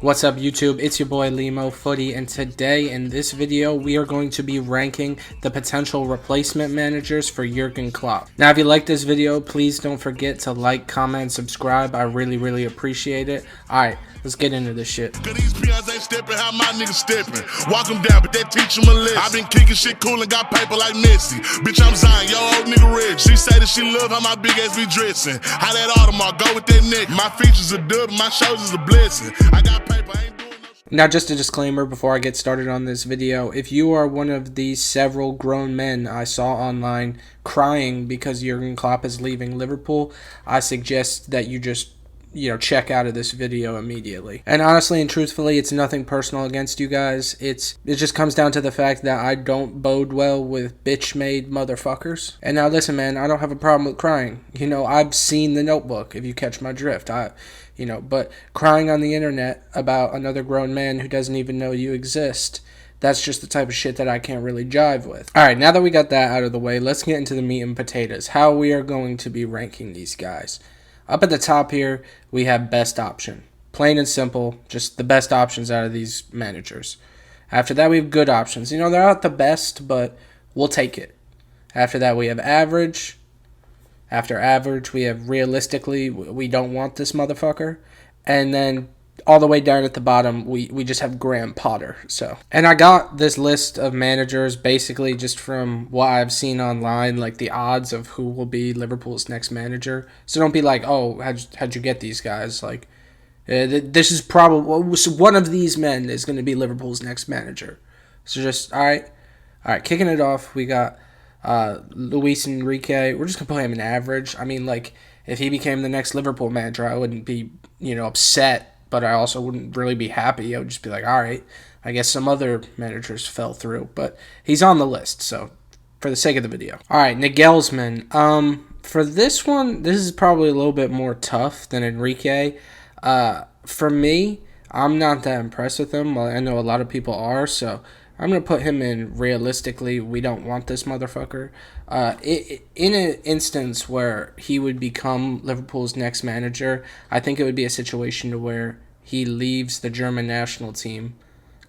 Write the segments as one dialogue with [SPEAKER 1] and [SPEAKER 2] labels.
[SPEAKER 1] What's up YouTube, it's your boy Limo Footy, and today in this video we are going to be ranking the potential replacement managers for Jurgen Klopp. Now if you like this video, please don't forget to like, comment, and subscribe. I really appreciate it. Alright, let's get into this shit.
[SPEAKER 2] These peons ain't stepping how my niggas stepping. Walk them down, but that teach them a lesson. I been kicking shit cool and got paper like Messi. Bitch, I'm Zion, yo old nigga rich. She say that she love how my big ass be dressing. How that Audemars go with that neck. My features are dub, my shoulders a blessing. I got paper, I ain't doing no.
[SPEAKER 1] Now just a disclaimer before I get started on this video, if you are one of these several grown men I saw online crying because Jurgen Klopp is leaving Liverpool, I suggest that you just check out of this video immediately. And honestly and truthfully, it's nothing personal against you guys. It just comes down to the fact that I don't bode well with bitch-made motherfuckers. And now listen, man, I don't have a problem with crying. I've seen The Notebook, if you catch my drift. But crying on the internet about another grown man who doesn't even know you exist, that's just the type of shit that I can't really jive with. Alright, now that we got that out of the way, let's get into the meat and potatoes. How we are going to be ranking these guys. Up at the top here, we have best option. Plain and simple, just the best options out of these managers. After that, we have good options. They're not the best, but we'll take it. After that, we have average. After average, we have realistically, we don't want this motherfucker. And then all the way down at the bottom, we just have Graham Potter. And I got this list of managers basically just from what I've seen online, like the odds of who will be Liverpool's next manager. So don't be like, oh, how'd you get these guys? Like, this is probably one of these men is going to be Liverpool's next manager. So just all right, kicking it off, we got Luis Enrique. We're just gonna put him in average. I mean, like, if he became the next Liverpool manager, I wouldn't be upset, but I also wouldn't really be happy. I would just be like, all right, I guess some other managers fell through, but he's on the list, so for the sake of the video. All right, Nagelsmann. For this one, this is probably a little bit more tough than Enrique. For me, I'm not that impressed with him. Well, I know a lot of people are, so I'm going to put him in realistically. We don't want this motherfucker. In an instance where he would become Liverpool's next manager, I think it would be a situation to where he leaves the German national team,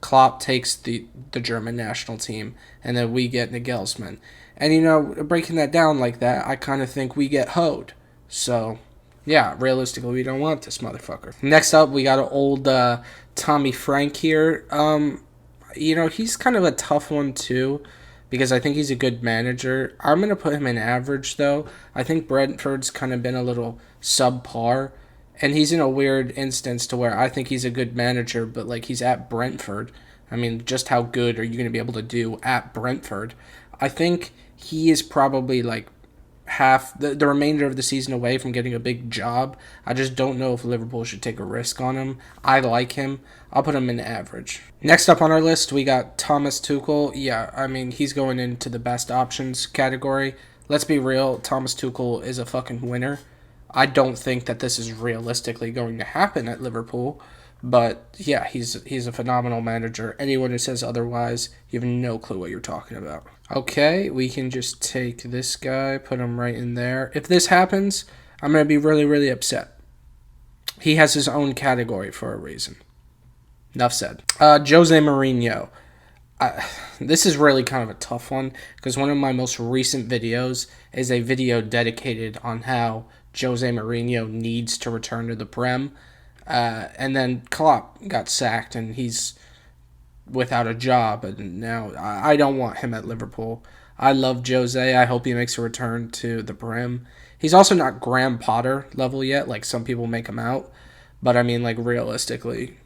[SPEAKER 1] Klopp takes the German national team, and then we get Nagelsmann. And, breaking that down like that, I kind of think we get hoed. So, yeah, realistically, we don't want this motherfucker. Next up, we got an old Tommy Frank here. He's kind of a tough one too, because I think he's a good manager. I'm going to put him in average, though. I think Brentford's kind of been a little subpar, and he's in a weird instance to where I think he's a good manager, but, like, he's at Brentford. I mean, just how good are you going to be able to do at Brentford? I think he is probably, like, half the remainder of the season away from getting a big job. I just don't know if Liverpool should take a risk on him. I like him. I'll put him in average. Next up on our list, we got Thomas Tuchel. Yeah, I mean, he's going into the best options category. Let's be real, Thomas Tuchel is a fucking winner. I don't think that this is realistically going to happen at Liverpool, but yeah, he's a phenomenal manager. Anyone who says otherwise, you have no clue what you're talking about. Okay, we can just take this guy, put him right in there. If this happens, I'm going to be really upset. He has his own category for a reason. Enough said. Jose Mourinho. This is really kind of a tough one, because one of my most recent videos is a video dedicated on how Jose Mourinho needs to return to the Prem. And then Klopp got sacked, and he's without a job, and now I don't want him at Liverpool. I love Jose. I hope he makes a return to the Prem. He's also not Graham Potter level yet, like some people make him out. But I mean, like, realistically,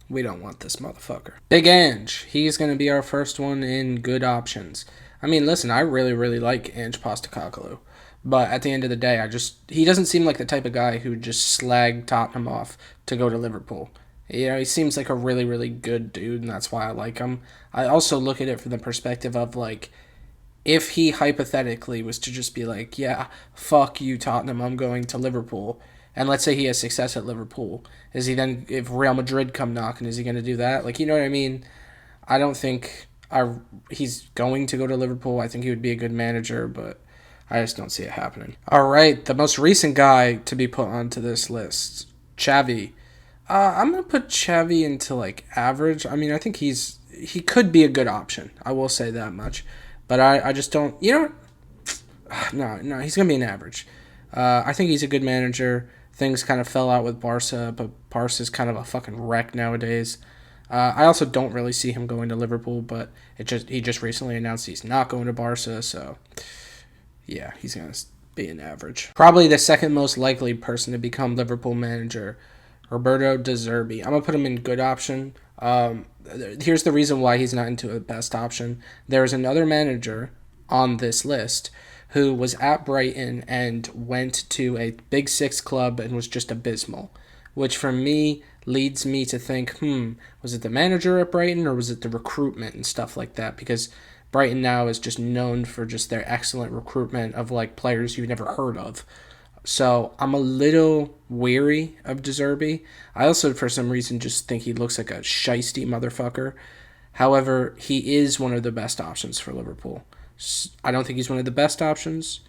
[SPEAKER 1] we don't want this motherfucker. Big Ange. He's going to be our first one in good options. I mean, listen, I really like Ange Postecoglou. But at the end of the day, he doesn't seem like the type of guy who would just slag Tottenham off to go to Liverpool. He seems like a really good dude, and that's why I like him. I also look at it from the perspective of, like, if he hypothetically was to just be like, yeah, fuck you, Tottenham, I'm going to Liverpool, and let's say he has success at Liverpool, is he then, if Real Madrid come knocking, is he going to do that? Like, you know what I mean? I don't think he's going to go to Liverpool. I think he would be a good manager, but I just don't see it happening. All right, the most recent guy to be put onto this list, Xavi. I'm gonna put Xavi into like average. I mean, I think he could be a good option. I will say that much, but I just don't. You know, no, he's gonna be an average. I think he's a good manager. Things kind of fell out with Barca, but Barca's kind of a fucking wreck nowadays. I also don't really see him going to Liverpool, but he just recently announced he's not going to Barca, so yeah, he's gonna be an average. Probably the second most likely person to become Liverpool manager, Roberto De Zerbi. I'm gonna put him in good option. Here's the reason why he's not into a best option. There's another manager on this list who was at Brighton and went to a Big Six club and was just abysmal, which for me leads me to think, was it the manager at Brighton or was it the recruitment and stuff like that? Because Brighton now is just known for just their excellent recruitment of like players you've never heard of. So I'm a little weary of De Zerbi. I also, for some reason, just think he looks like a shisty motherfucker. However, he is one of the best options for Liverpool. I don't think he's one of the best options,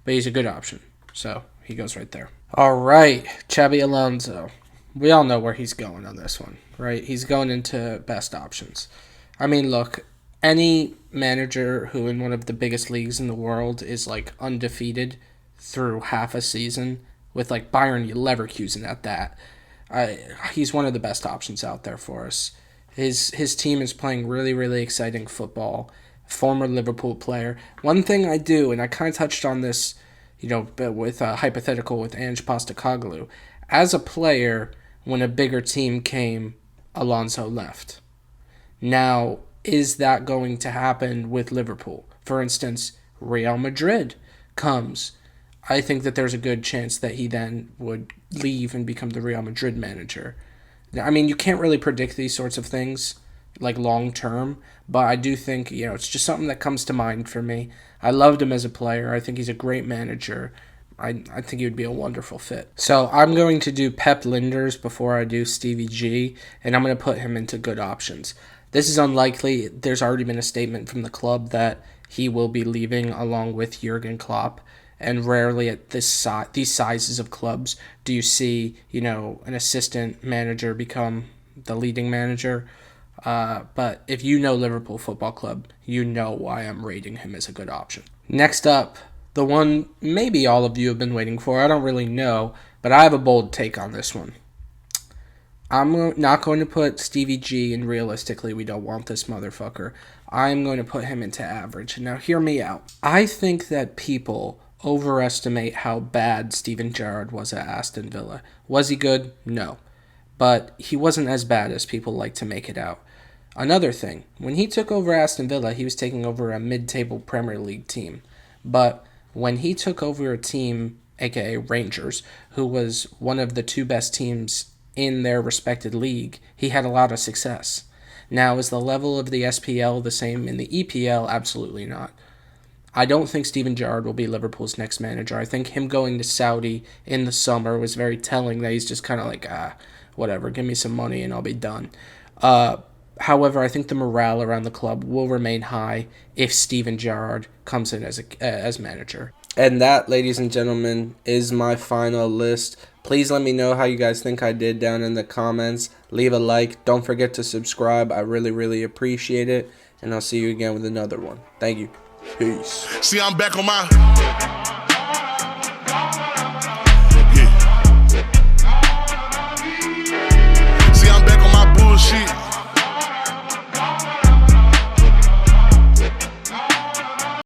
[SPEAKER 1] but he's a good option. So he goes right there. All right, Xabi Alonso. We all know where he's going on this one, right? He's going into best options. I mean, look, any manager who in one of the biggest leagues in the world is like undefeated through half a season with like Bayern Leverkusen at that, he's one of the best options out there for us. His team is playing really, really exciting football. Former Liverpool player. One thing I do, and I kind of touched on this, with a hypothetical with Ange Postecoglou. As a player, when a bigger team came, Alonso left. Now, is that going to happen with Liverpool? For instance, Real Madrid comes. I think that there's a good chance that he then would leave and become the Real Madrid manager. I mean, you can't really predict these sorts of things, like long term, but I do think, it's just something that comes to mind for me. I loved him as a player. I think he's a great manager. I think he would be a wonderful fit. So I'm going to do Pep Linders before I do Stevie G, and I'm going to put him into good options. This is unlikely. There's already been a statement from the club that he will be leaving along with Jurgen Klopp, and rarely at these sizes of clubs do you see, an assistant manager become the leading manager. But if you know Liverpool Football Club, you know why I'm rating him as a good option. Next up, the one maybe all of you have been waiting for. I don't really know, but I have a bold take on this one. I'm not going to put Stevie G in realistically, we don't want this motherfucker. I'm going to put him into average. Now, hear me out. I think that people overestimate how bad Steven Gerrard was at Aston Villa. Was he good? No. But he wasn't as bad as people like to make it out. Another thing, when he took over Aston Villa, he was taking over a mid-table Premier League team. But when he took over a team, aka Rangers, who was one of the two best teams in their respected league, he had a lot of success. Now, is the level of the SPL the same in the EPL? Absolutely not. I don't think Steven Gerrard will be Liverpool's next manager. I think him going to Saudi in the summer was very telling that he's just kind of like, whatever, give me some money and I'll be done. However, I think the morale around the club will remain high if Steven Gerrard comes in as manager. And that, ladies and gentlemen, is my final list. Please let me know how you guys think I did down in the comments. Leave a like. Don't forget to subscribe. I really, really appreciate it. And I'll see you again with another one. Thank you. Peace.
[SPEAKER 2] See, I'm back on my